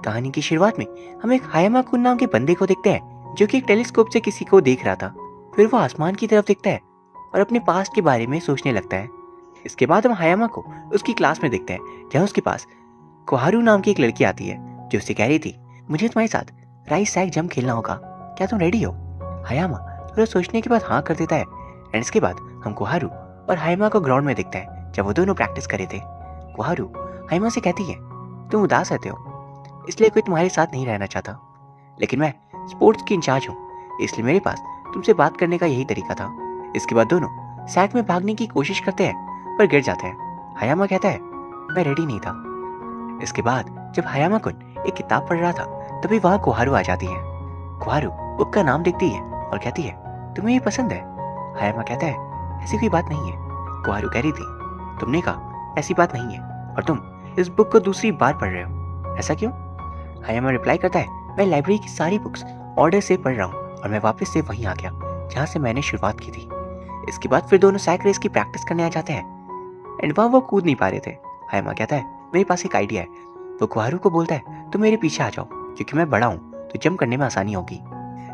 कहानी की शुरुआत में हम एक हायामा कुन नाम के बंदे को देखते हैं जो कि एक टेलीस्कोप से किसी को देख रहा था। फिर वो आसमान की तरफ देखता है और अपने पास्ट के बारे में सोचने लगता है। इसके बाद हम हायामा को उसकी क्लास में देखते हैं जहाँ उसके पास कोहारू नाम की एक लड़की आती है जो उससे कह रही थी, मुझे तुम्हारे साथ राइस सैक जंप खेलना होगा, क्या तुम रेडी हो? हायामा थोड़ा सोचने के बाद हाँ कर देता है। एंड इसके बाद हम कोहारू और हायामा को ग्राउंड में देखते हैं जब वो दोनों प्रैक्टिस कर रहे थे। कोहारू हायामा से कहती है, तुम उदास रहते हो इसलिए कोई तुम्हारे साथ नहीं रहना चाहता, लेकिन मैं स्पोर्ट्स की इंचार्ज हूँ इसलिए मेरे पास तुमसे बात करने का यही तरीका था। इसके बाद दोनों सैक में भागने की कोशिश करते हैं पर गिर जाते हैं। हायामा कहता है, मैं रेडी नहीं था। इसके बाद जब हायामा कुन एक किताब पढ़ रहा था तभी वहाँ कोहारू आ जाती है। कोहारू बुक का नाम देखती है और कहती है, तुम्हें ये पसंद है? हायामा कहता है, ऐसी कोई बात नहीं है। कोहारू कह रही थी, तुमने कहा ऐसी बात नहीं है और तुम इस बुक को दूसरी बार पढ़ रहे हो, ऐसा क्यों? हायामा रिप्लाई करता है, मैं लाइब्रेरी की सारी बुक्स ऑर्डर से पढ़ रहा हूँ और मैं वापस से वहीं आ गया जहाँ से मैंने शुरुआत की थी। इसके बाद फिर दोनों सैक रेस की प्रैक्टिस करने आ जाते हैं एंड वहाँ वो कूद नहीं पा रहे थे। हायामा कहता है, मेरे पास एक आइडिया है। वो कोहारू को बोलता है, तुम मेरे पीछे आ जाओ क्योंकि मैं बड़ा हूँ तो जंप करने में आसानी होगी।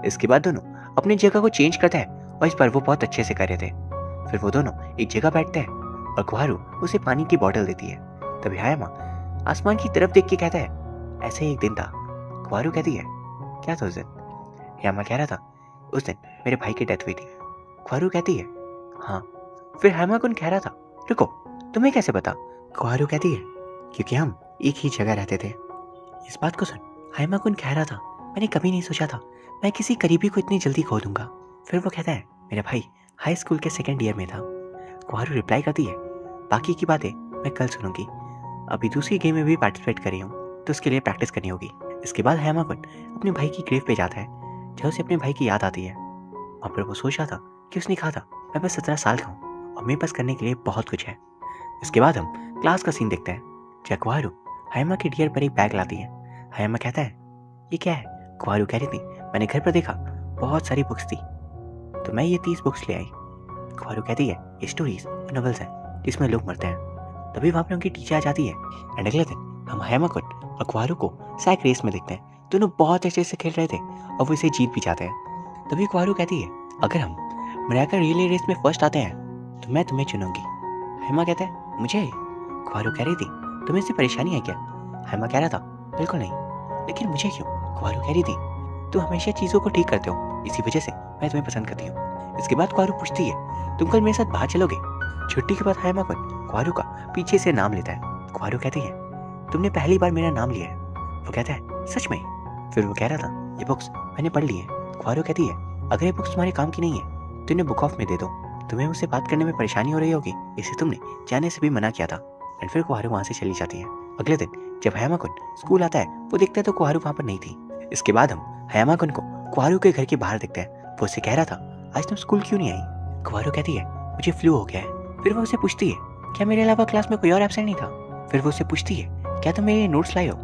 इसके बाद दोनों अपनी जगह को चेंज करते हैं और इस पर वो बहुत अच्छे से कर रहे थे। फिर वो दोनों एक जगह बैठते हैं और कोहारू उसे पानी की बोतल देती है। तभी हायामा आसमान की तरफ देख के कहता है, ऐसे ही एक दिन था। कोहारू कहती है, क्या था उस दिन? हायामा कह रहा था, उस दिन मेरे भाई की डेथ हुई थी। कोहारू कहती है, हाँ। फिर हायामा कुन कह रहा था, रुको, तुम्हें कैसे पता? कोहारू कहती है, क्योंकि हम एक ही जगह रहते थे। इस बात को सुन हायामा कुन कह रहा था, मैंने कभी नहीं सोचा था मैं किसी करीबी को इतनी जल्दी खो दूंगा। फिर वो कहता है, मेरा भाई हाई स्कूल के 2nd ईयर में था। कोहारू रिप्लाई करती है, बाकी की बातें मैं कल सुनूंगी, अभी दूसरी गेम में भी पार्टिसिपेट कर रही हूँ तो उसके लिए प्रैक्टिस करनी होगी। इसके बाद हायामा कुन अपने भाई की ग्रेव पे जाता है जहाँ उसे अपने भाई की याद आती है। वहाँ पर वो सोच रहा था कि उसने कहा था, मैं बस 17 साल का हूँ और मेरे पास करने के लिए बहुत कुछ है। इसके बाद हम क्लास का सीन देखते हैं जहाँ कोहारू हायामा के डियर पर एक बैग लाती है। हायामा कहता है, ये क्या है? कोहारू कह रही थी, मैंने घर पर देखा बहुत सारी बुक्स थी तो मैं ये 30 बुक्स ले आई। कोहारू कहती है, ये स्टोरीज और नॉवेल्स हैं जिसमें लोग मरते हैं। तभी वहाँ पर उनकी टीचर आ जाती है एंड अगले दिन हम हायामा कुन और कोहारू को सैक रेस में देखते हैं। दोनों बहुत अच्छे से खेल रहे थे और वो इसे जीत भी जाते हैं। तभी कोहारू कहती है, अगर हम मराका रिले रेस में फर्स्ट आते हैं तो मैं तुम्हें चुनूंगी। हायामा कहता है, मुझे? कोहारू कह रही थी, तुम्हें इससे परेशानी है क्या? हायामा कह रहा था, बिल्कुल नहीं, लेकिन मुझे क्यों? कोहारू कह रही थी, तुम हमेशा चीज़ों को ठीक करते हो, इसी वजह से मैं तुम्हें पसंद करती हूँ। इसके बाद कोहारू पूछती है, तुम कल मेरे साथ बाहर चलोगे? छुट्टी के बाद हायामा कुन कोहारू का पीछे से नाम लेता है। कोहारू कहती है, तुमने पहली बार मेरा नाम लिया है। वो कहता है, सच में? फिर वो कह रहा था, ये बुक्स मैंने पढ़ ली है। कोहारू कहती है, अगर ये बुक्स तुम्हारे काम की नहीं है तो इन्हें बुक ऑफ में दे दो, तुम्हें मुझसे बात करने में परेशानी हो रही होगी इससे तुमने जाने से भी मना किया था। एंड फिर कोहारू वहाँ से चली जाती है। अगले दिन जब हायामा कुन स्कूल आता है वो देखता है तो कोहारू वहाँ पर नहीं थी। इसके बाद हम हायामा कुन को कोहारू के घर के बाहर देखते हैं। वो उससे कह रहा था, आज तुम स्कूल क्यों नहीं आई? कोहारू कहती है, मुझे फ्लू हो गया है। फिर वो उसे पूछती है, क्या मेरे अलावा क्लास में कोई और एब्सेंट नहीं था? फिर वो उसे पूछती है, क्या तुम मेरे नोट्स लाए हो?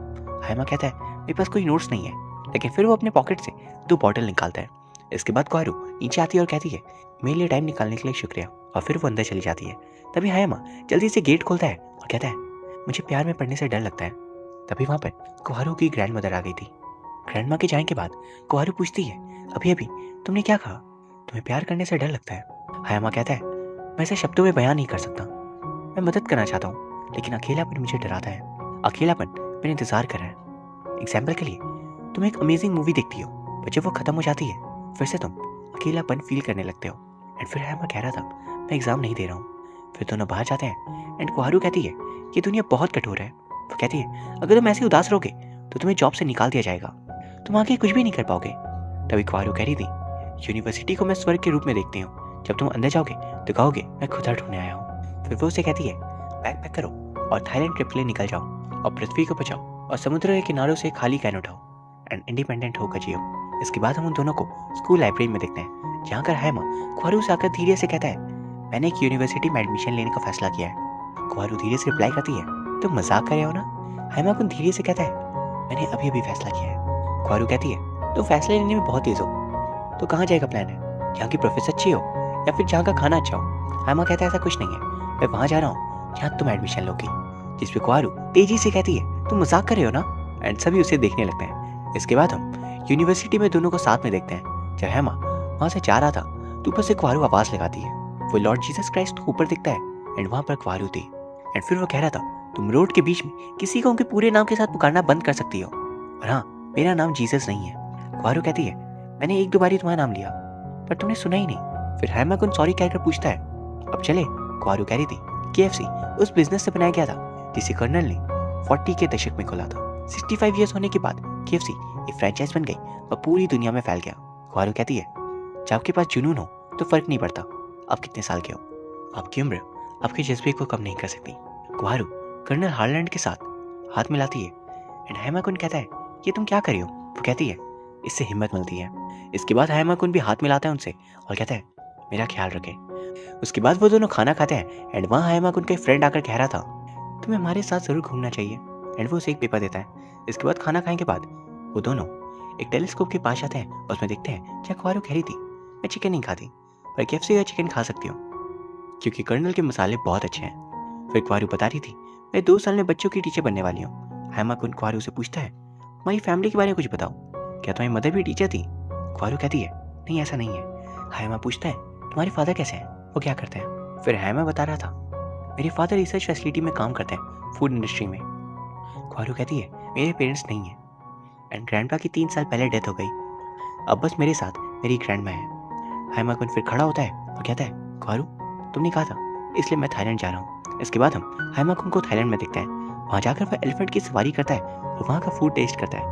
हायामा कहता है, मेरे पास कोई नोट्स नहीं है, लेकिन फिर वो अपने पॉकेट से 2 बॉटल निकालता है। इसके बाद कोहारू नीचे आती है और कहती है, मेरे लिए टाइम निकालने के लिए शुक्रिया, और फिर वो अंदर चली जाती है। तभी हायामा जल्दी से गेट खोलता है और कहता है, मुझे प्यार में पड़ने से डर लगता है। तभी वहाँ पर कोहारू की ग्रैंड मदर आ गई थी। ग्रैंड माँ के जाने के बाद कोहारू पूछती है, अभी अभी तुमने क्या कहा? तुम्हें प्यार करने से डर लगता है? हायामा कहता है, मैं इसे शब्दों में बयान नहीं कर सकता। मैं मदद करना चाहता हूँ लेकिन अकेलापन मुझे डराता है। अकेलापन मेरा इंतजार कर रहा है। एग्जाम्पल के लिए, तुम एक अमेजिंग मूवी देखती हो पर जब वो खत्म हो जाती है फिर से तुम अकेलापन फील करने लगते हो। एंड फिर हायामा कह रहा था, मैं एग्जाम नहीं दे रहा हूँ। फिर दोनों बाहर जाते हैं एंड कोहारू कहती है, ये दुनिया बहुत कठोर है। वो कहती है, अगर तुम ऐसे उदास रहोगे तो तुम्हें जॉब से निकाल दिया जाएगा, तुम आगे कुछ भी नहीं कर पाओगे। तभी कोहारू कह रही थी, यूनिवर्सिटी को मैं स्वर्ग के रूप में देखती हूँ, जब तुम अंदर जाओगे तो कहोगे मैं खुदा ढूंढने आया हूँ। फिर वो उसे कहती है, बैग पैक करो और थाईलैंड ट्रिप के लिए निकल जाओ और पृथ्वी को बचाओ और समुद्र के किनारों से खाली कैन उठाओ एंड इंडिपेंडेंट होकर जियो। इसके बाद हम उन दोनों को स्कूल लाइब्रेरी में देखते हैं जहाँ कर हायामा कोहारू से आकर धीरे से कहता है, मैंने एक यूनिवर्सिटी में एडमिशन लेने का फैसला किया है। कोहारू धीरे से रिप्लाई करती है, तुम मजाक कर रहे हो ना? हायामा कुन धीरे से कहता है, मैंने अभी अभी फैसला किया है। कोहारू कहती है, तुम फैसले लेने में बहुत तेज हो, तो कहाँ जाएगा प्लान है? यहाँ की प्रोफेसर अच्छी हो या फिर जहाँ का खाना अच्छा हो? हायामा कहता है, ऐसा कुछ नहीं है, मैं वहाँ जा रहा हूँ जहाँ तुम एडमिशन लोगी। जिस पे कोहारू तेजी से कहती है, तुम मजाक कर रहे हो ना? एंड सभी उसे देखने लगते हैं। इसके बाद हम यूनिवर्सिटी में दोनों को साथ में देखते हैं। जब हैमा वहाँ से जा रहा था तो ऊपर से क्वारू आवाज़ लगाती है। वो लॉर्ड जीसस क्राइस्ट को ऊपर दिखता है एंड वहाँ पर क्वारू थी। एंड फिर वो कह रहा था, तुम रोड के बीच में किसी को उनके पूरे नाम के साथ पुकारना बंद कर सकती हो, और हाँ, मेरा नाम जीसस नहीं है। क्वारू कहती है, मैंने एक दो बार ही तुम्हारा नाम लिया पर तुमने सुना ही नहीं। फिर हैमा को सॉरी कहकर पूछता है, अब चले। क्वारू कह रही थी KFC उस बिजनेस से बनाया गया था जिसे कर्नल ने 40 के दशक में खोला था। 65 इयर्स होने के बाद KFC एक फ्रेंचाइज बन गई और पूरी दुनिया में फैल गया। क्वारू कहती है, जब आपके पास जुनून हो तो फर्क नहीं पड़ता आप कितने साल के हो, आपकी उम्र आपके जज्बे को कम नहीं कर सकती। क्वारू कर्नल हार्लैंड के साथ हाथ मिलाती है एंड हैमाकुन कहता है, ये तुम क्या कर रही हो? वो कहती है, इससे हिम्मत मिलती है। इसके बाद हैमाकुन भी हाथ मिलाता है उनसे और कहता है, मेरा ख्याल रखें। उसके बाद वो दोनों खाना खाते हैं एंड वहाँ हैमाकुन का एक फ्रेंड आकर कह रहा था, तुम्हें हमारे साथ जरूर घूमना चाहिए, एंड वो उसे एक पेपर देता है। इसके बाद खाना खाने के बाद वो दोनों एक टेलीस्कोप के पास आते हैं और उसमें देखते हैं क्या क्वारू कह रही थी, मैं चिकन नहीं खाती पर KFC का चिकन खा सकती हूँ क्योंकि कर्नल के मसाले बहुत अच्छे हैं। फिर क्वारू बता रही थी, मैं 2 साल में बच्चों की टीचर बनने वाली हूँ। हैमाकुन क्वारू से पूछता है, हमारी फैमिली के बारे में कुछ बताओ, क्या तुम्हारी मदर भी टीचर थी? क्वारू कहती है, नहीं ऐसा नहीं है। हैमा पूछता है, तुम्हारे फादर कैसे हैं, वो क्या करते हैं? फिर हैमा बता रहा था, मेरे फादर रिसर्च फैसिलिटी में काम करते हैं, फूड इंडस्ट्री में। क्वारू कहती है, मेरे पेरेंट्स नहीं हैं एंड ग्रैंडपा की 3 साल पहले डेथ हो गई, अब बस मेरे साथ मेरी ग्रैंडमा है। हैमाकुन फिर खड़ा होता है और कहता है, क्वारू तुमने कहा था इसलिए मैं थाईलैंड जा रहा हूँ। इसके बाद हम हैमाकुन को थाईलैंड में देखते हैं। वहाँ जाकर वह एलिफेंट की सवारी करता है और वहाँ का फूड टेस्ट करता है।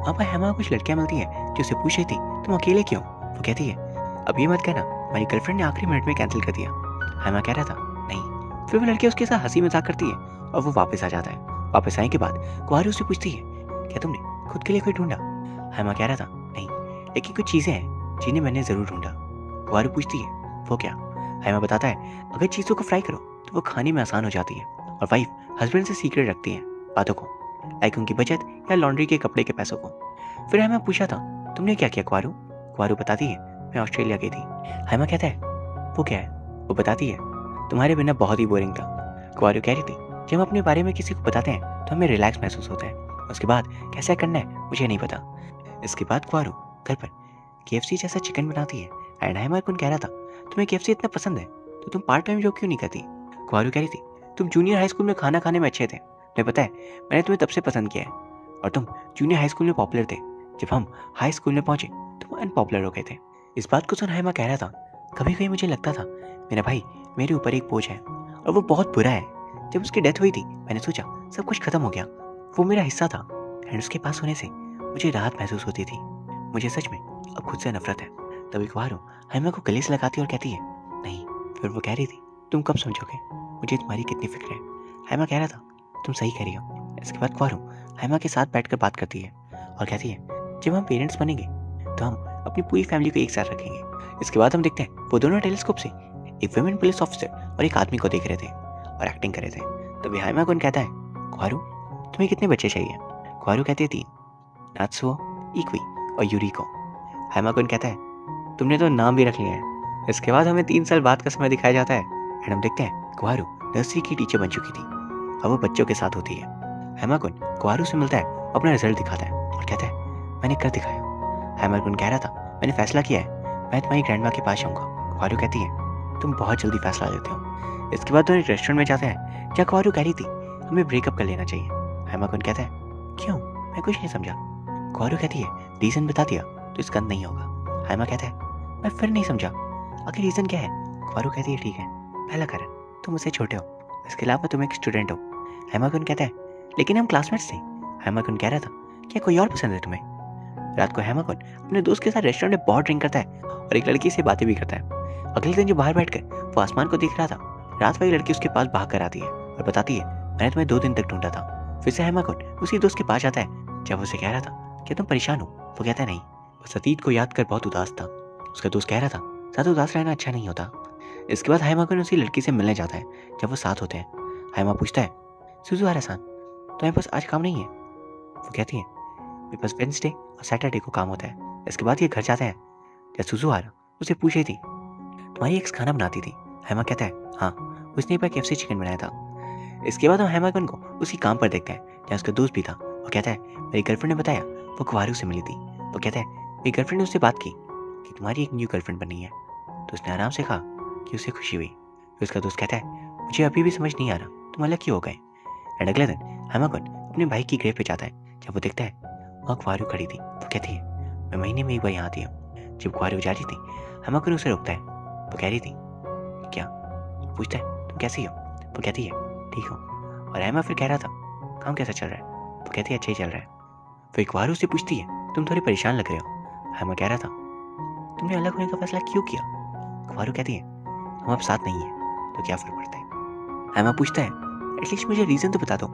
वहाँ पर हैमा को कुछ लड़कियाँ मिलती हैं जो उसे पूछ रही थी, तुम अकेले क्यों? वो कहती है, अब ये मत कहना हमारी गर्लफ्रेंड ने आखिरी मिनट में कैंसिल कर दिया। हैमा कह रहा था, नहीं। फिर वो लड़की उसके साथ हंसी मजाक करती है और वो वापस आ जाता है। वापस आने के बाद क्वारू उससे पूछती है, क्या तुमने खुद के लिए कोई ढूंढा? हैमा कह रहा था, नहीं, लेकिन कुछ चीज़ें हैं जिन्हें मैंने ज़रूर ढूंढा। क्वारू पूछती है, वो क्या? हैमा बताता है, अगर चीज़ों को फ्राई करो तो वो खाने में आसान हो जाती है, और वाइफ हस्बैंड से सीक्रेट रखती है बातों को, लाइक उनकी बचत या लॉन्ड्री के कपड़े के पैसों को। फिर हैमा पूछा था, तुमने क्या किया क्वारू? क्वारू बताती है, मैं ऑस्ट्रेलिया गई थी। हैमा कहता है, वो क्या है? वो बताती है, तुम्हारे बिना बहुत ही बोरिंग था। क्वारू कह रही थी, जब हम अपने बारे में किसी को बताते हैं तो हमें रिलैक्स महसूस होता है, उसके बाद कैसे करना है मुझे नहीं पता। इसके बाद क्वारू घर पर KFC जैसा चिकन बनाती है एंड हैमाकुन कह रहा था, तुम्हें KFC इतना पसंद है तो तुम पार्ट टाइम जॉब क्यों नहीं करती? क्वारू कह रही थी, तुम जूनियर हाई स्कूल में खाना खाने में अच्छे थे, तुम्हें पता है मैंने तुम्हें तब से पसंद किया है, और तुम जूनियर हाई स्कूल में पॉपुलर थे, जब हम हाई स्कूल में पहुंचे तुम अनपॉपुलर हो गए थे। इस बात को सुन हैमा कह रहा था, कभी कभी मुझे लगता था मेरा भाई मेरे ऊपर एक बोझ है और वो बहुत बुरा है। जब उसकी डेथ हुई थी मैंने सोचा सब कुछ खत्म हो गया, वो मेरा हिस्सा था एंड उसके पास होने से मुझे राहत महसूस होती थी। मुझे सच में अब खुद से नफरत है। तभी क्वारू हैमा को गले से लगाती और कहती है, नहीं। फिर वो कह रही थी, तुम कब समझोगे मुझे तुम्हारी कितनी फिक्र है? हैमा कह रहा था, तुम सही कह रही हो। इसके बाद क्वारू हैमा के साथ बैठकर बात करती है और कहती है, जब हम पेरेंट्स बनेंगे तो हम अपनी पूरी फैमिली को एक साथ रखेंगे। इसके बाद हम देखते हैं वो दोनों टेलीस्कोप से एक वुमेन पुलिस ऑफिसर और एक आदमी को देख रहे थे और एक्टिंग कर रहे थे। तभी हैमाकुन कहता है, क्वारू तुम्हें कितने बच्चे चाहिए? क्वारू कहती है 3, नात्सुओ, इक्वी और यूरिको। हैमाकुन कहता है, तुमने तो नाम भी रख लिया है। इसके बाद हमें 3 साल बाद का समय दिखाया जाता है एंड हम देखते हैं क्वारू नर्सरी की टीचर बन चुकी थी और वो बच्चों के साथ होती है। हैमाकुन क्वारू से मिलता है, अपना रिजल्ट दिखाता है और कहता है, मैंने कर दिखाया। हैमाकुन कह रहा था, मैंने फैसला किया है मैं तुम्हारी ग्रैंडमा के पास जाऊँगा। क्वारू कहती है, तुम बहुत जल्दी फैसला लेते हो। इसके बाद दोनों एक रेस्टोरेंट में जाते हैं जहाँ क्वारू कह रही थी, हमें ब्रेकअप कर लेना चाहिए। हैमाकुन कहता है, क्यों? मैं कुछ नहीं समझा। क्वारू कहती है, रीजन बता दिया तो इसका अंत नहीं होगा। हैमा कहता है, मैं फिर नहीं समझा, आखिर रीजन क्या है? क्वारू कहती है, ठीक है, पहला कारण तुम मुझसे छोटे हो, इसके अलावा तुम एक स्टूडेंट हो। हैमाकुन कहता है, लेकिन हम क्लासमेट्स थे। हैमाकुन कह रहा था, क्या कोई और पसंद है तुम्हें? रात को हैमाकुन अपने दोस्त के साथ रेस्टोरेंट में बहुत ड्रिंक करता है और एक लड़की से बातें भी करता है। अगले दिन जो बाहर बैठकर वो आसमान को देख रहा था, रात वाली लड़की उसके पास भाग कर आती है और बताती है, मैंने तुम्हें 2 दिन तक ढूंढा था। फिर से हैमाकुन उसी दोस्त के पास जाता है जब उसे कह रहा था, क्या तुम परेशान हो? वो कहता है, नहीं, वो अतीत को याद कर बहुत उदास था। उसका दोस्त कह रहा था, ज्यादा उदास रहना अच्छा नहीं होता। इसके बाद हैमाकुन उसी लड़की से मिलने जाता है जब वो साथ होते हैं। हैमा पूछता है, सुजुहारा-सान तुम्हारे पास आज काम नहीं है? वो कहती है, मेरे पास वेडनेसडे और सैटरडे को काम होता है। इसके बाद ये घर जाते हैं जब सुजुहारा उसे पूछ रही थी, तुम्हारी एक्स खाना बनाती थी? हैमा कहता है, हाँ, उसने एक बार KFC चिकन बनाया था। इसके बाद हम हैमाकुन को उसी काम पर देखते हैं जहाँ उसका दोस्त भी था वो कहता है मेरी गर्लफ्रेंड ने बताया वो क्वारू से मिली थी। वो कहता है मेरी गर्लफ्रेंड ने उससे बात की कि तुम्हारी एक न्यू गर्लफ्रेंड बनी है। तो उसने आराम से कहा कि उसे खुशी हुई। फिर उसका दोस्त कहता है मुझे अभी भी समझ नहीं आ रहा तुम अलग क्यों हो गए। एंड अगले दिन हायमाकुन अपने भाई की ग्रेव पे जाता है। जब वो देखता है वहाँ क्वारू खड़ी थी। वो कहती है मैं महीने में एक बार यहाँ आती हूँ। जब क्वारू जा रही थी हायमाकुन उसे रोकता है। वो कह रही थी क्या, पूछता है तुम कैसी हो। वो कहती है ठीक हो। और हायमा फिर कह रहा था काम कैसा चल रहा है। वो कहती है अच्छा ही चल रहा है। फिर क्वारू से पूछती है तुम थोड़ी परेशान लग रहे हो। हायमा कह रहा था तुमने अलग होने का फैसला क्यों किया। क्वारू कहती है हम अब साथ नहीं है तो क्या फर्क पड़ता है। हायमा पूछता है एटलीस्ट मुझे रीजन तो बता दो।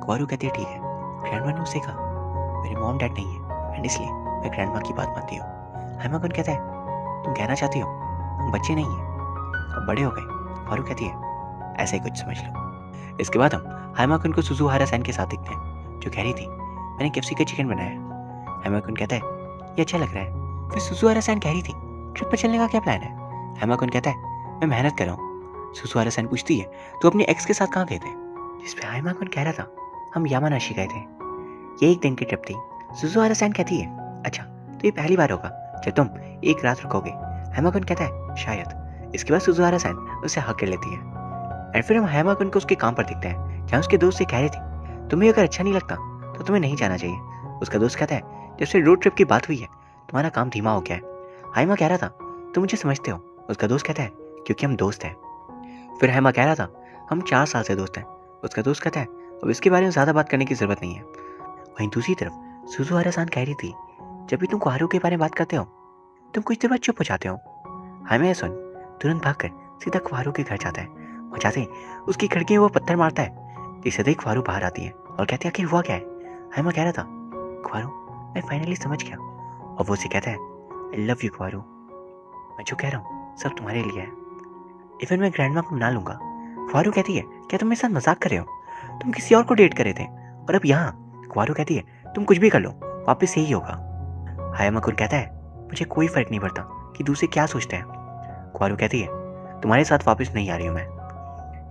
क्वारू कहती है ठीक है ग्रैंडमा ने उससे कहा मेरे मॉम डैड नहीं है एंड इसलिए मैं ग्रैंडमा की बात मानती हूँ। हायमाकुन कहता है तुम कहना चाहती हो हम बच्चे नहीं हैं अब बड़े हो गए। क्वारू कहती है ऐसा ही कुछ समझ लो। इसके बाद हम हायमाकुन को सुजुहारा सैन के साथ देखते हैं जो कह रही थी मैंने केएफसी का चिकन बनाया। हायमाकुन कहता है ये अच्छा लग रहा है। फिर सुजुहारा सैन कह रही थी ट्रिप पर चलने का क्या प्लान है। हायमाकुन कहता है मैं मेहनत कर रहा हूँ। सुजुहारा सैन पूछती है तो अपने एक्स के साथ कहाँ गए थे। जिसपे हायमाकुन कह रहा था हम यामानाशी गए थे, ये एक दिन की ट्रिप थी। सुजुहारा सैन कहती है अच्छा तो ये पहली बार होगा जब तुम एक रात रुकोगे। हायमाकुन कहता है शायद। इसके बाद सुजुहारा सैन उसे हक कर लेती है। और फिर हम हायमाकुन को उसके काम पर देखते हैं जहाँ उसके दोस्त से कह रहे थे तुम्हें अगर अच्छा नहीं लगता तो तुम्हें नहीं जाना चाहिए। उसका दोस्त कहता है जब से रोड ट्रिप की बात हुई है तुम्हारा काम धीमा हो गया है। हायमा कह रहा था तुम मुझे समझते हो। उसका दोस्त कहता है क्योंकि हम दोस्त हैं। फिर हायमा कह रहा था हम 4 साल से दोस्त हैं। उसका दोस्त कहता है अब इसके बारे में ज़्यादा बात करने की ज़रूरत नहीं है। वहीं दूसरी तरफ सुजुहारा सान कह रही थी जब भी तुम क्वारू के बारे में बात करते हो तुम कुछ देर बाद चुप हो जाते हो। हायमा सुन तुरंत भागकर सीधा क्वारू के घर जाता है। वहाँ जाते ही उसकी खिड़की में वो पत्थर मारता है जिससे देख क्वारू बाहर आती है और कहती है आखिर हुआ क्या है। हायमा कह रहा था क्वारू मैं फाइनली समझ गया। और वो उसे कहता है आई लव यू क्वारू, मैं जो कह रहा हूँ सब तुम्हारे लिए है, इवन मैं ग्रैंडमा को मना लूंगा। क्वारू कहती है क्या तुम मेरे साथ मजाक कर रहे हो, तुम किसी और को डेट कर रहे थे और अब यहाँ। क्वारू कहती है तुम कुछ भी कर लो वापस यही होगा। हायमाकुन कहता है मुझे कोई फर्क नहीं पड़ता कि दूसरे क्या सोचते हैं। क्वारू कहती है तुम्हारे साथ वापस नहीं आ रही हूँ मैं,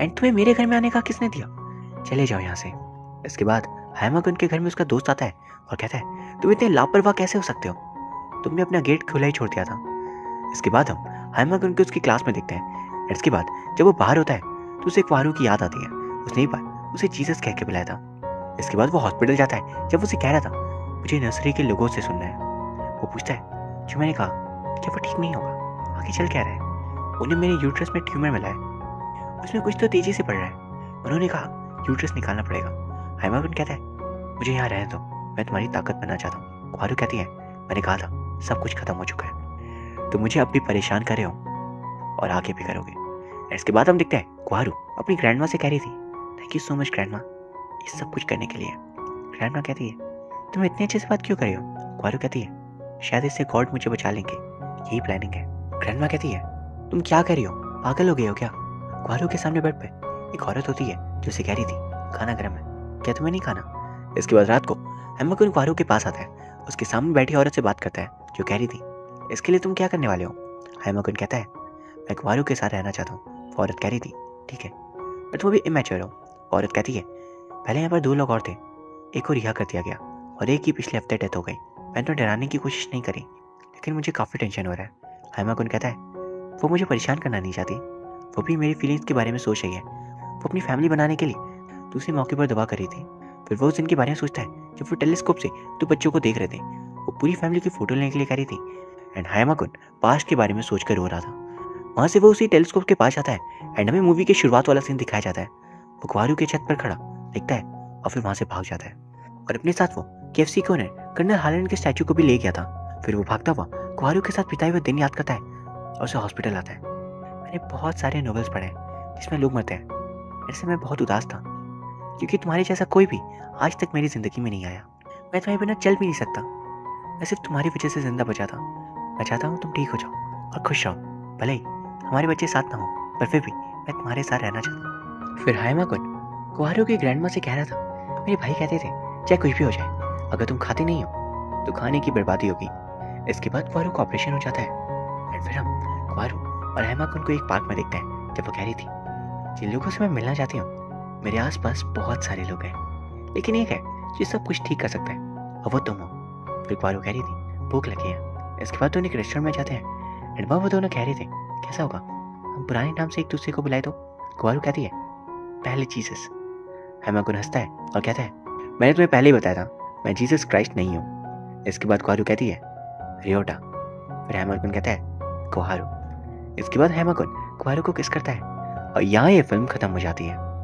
एंड तुम्हें मेरे घर में आने का किसने दिया, चले जाओ यहाँ से। इसके बाद हायमाकुन के घर में उसका दोस्त आता है और कहता है तुम इतने लापरवाह कैसे हो सकते हो, तुमने अपना गेट खुला ही छोड़ दिया था। इसके बाद हम हायमाकुन को उसकी क्लास में देखते हैं। इसके बाद जब वो बाहर होता है तो उसे क्वारू की याद आती है, उसने एक बार उसे जीसस कह के बुलाया था। इसके बाद वो हॉस्पिटल जाता है जब उसे कह रहा था मुझे नर्सरी के लोगों से सुनना है। वो पूछता है जो मैंने कहा क्या वो ठीक नहीं होगा, आगे चल क्या रहा है। उन्हें मेरे यूट्रस में ट्यूमर मिला है, उसमें कुछ तो तेजी से बढ़ रहा है। उन्होंने कहा यूट्रस निकालना पड़ेगा। हायमाकुन कहता है मुझे यहाँ रहने दो, मैं तुम्हारी ताकत बनना चाहता हूँ। क्वारू कहती है मैंने कहा था सब कुछ खत्म हो चुका है, तो मुझे अब भी परेशान कर रहे हो और आगे भी करोगे। इसके बाद हम देखते हैं क्वारू अपनी ग्रैंडमा से कह रही थी thank you so much grandma ये सब कुछ करने के लिए। ग्रैंडमा कहती है तुम इतने अच्छे से बात क्यों कर रही हो। क्वारू कहती है शायद इससे गॉड मुझे बचा लेंगे, यही प्लानिंग है। ग्रैंडमा कहती है तुम क्या कर रही हो, पागल हो गए हो क्या। क्वारू के सामने बेड पे एक औरत होती है जो उसे कह रही थी खाना गर्म है, क्या तुम्हें नहीं खाना। इसके बाद रात को हायमाकुन क्वारू के पास आता है, उसके सामने बैठी औरत से बात करता है जो कह रही थी इसके लिए तुम क्या करने वाले हो। हायमाकुन कहता है मैं क्वारू के साथ रहना चाहता हूँ। औरत कह रही थी ठीक है पर तुम अभी इमेच्योर हो। औरत कहती है पहले यहाँ पर 2 लोग और थे, एक को रिहा कर दिया गया और एक की पिछले हफ्ते डेथ हो गई। मैंने तो डराने की कोशिश नहीं करी लेकिन मुझे काफ़ी टेंशन हो रहा है। हायमाकुन कहता है वो मुझे परेशान करना नहीं चाहती, वो भी मेरी फीलिंग्स के बारे में सोच रही है। वो अपनी फैमिली बनाने के लिए दूसरे मौके पर दवा कर रही थी। फिर वो उस दिन के बारे में सोचता है जब वो टेलीस्कोप से 2 बच्चों को देख रहे थे। वो पूरी फैमिली की फोटो लेने के लिए कह रही थी एंड हायमाकुन पास्ट के बारे में सोच कर रो रहा था। वहाँ से वो उसी टेलीस्कोप के पास जाता है एंड हमें मूवी के शुरुआत वाला सीन दिखाया जाता है। वो क्वारू के छत पर खड़ा दिखता है और फिर वहाँ से भाग जाता है और अपने साथ वो केएफसी के ओनर कर्नल हालैंड के स्टैचू को भी ले गया था। फिर वो भागता हुआ क्वारू के साथ बिताए हुए दिन याद करता है और उसे हॉस्पिटल आता है। मैंने बहुत सारे नॉवेल्स पढ़े हैं जिसमें लोग मरते हैं, ऐसे मैं बहुत उदास था क्योंकि तुम्हारे जैसा कोई भी आज तक मेरी ज़िंदगी में नहीं आया। मैं तुम्हारे बिना चल भी नहीं सकता, मैं सिर्फ तुम्हारी वजह से जिंदा बचा था। मैं चाहता हूँ तुम ठीक हो जाओ और खुश रहो, भले ही हमारे बच्चे साथ ना हो पर फिर भी मैं तुम्हारे साथ रहना चाहता हूँ। फिर हायमाकुन क्वारू की ग्रैंडमा से कह रहा था मेरे भाई कहते थे चाहे कुछ भी हो जाए अगर तुम खाते नहीं हो तो खाने की बर्बादी होगी। इसके बाद क्वारू का ऑपरेशन हो जाता है और फिर हम क्वारू और हायमाकुन को एक पार्क में देखते हैं जब वो कह रही थी जिन लोगों से मैं मिलना चाहती हूँ मेरे आसपास बहुत सारे लोग हैं लेकिन एक है जो सब कुछ ठीक कर सकता है, और वो तुम हो। फिर क्वारो कह रही थी, भूख लगी है। इसके बाद दोनों एक रेस्टोरेंट में जाते हैं। एंड वो दोनों कह रहे थे, कैसा होगा हम पुराने नाम से एक दूसरे को बुलाए तो? क्वारो कहती है, पहले जीसस। हैमागुन हंसता है और कहता है, मैंने तुम्हें पहले ही बताया था, मैं जीसस क्राइस्ट नहीं हूँ। इसके बाद क्वारो कहती है, रियोटा। फिर हैमागुन कहता है, कोहारू। इसके बाद हैमागुन क्वारो को किस करता है, और यहाँ ये फिल्म खत्म हो जाती है।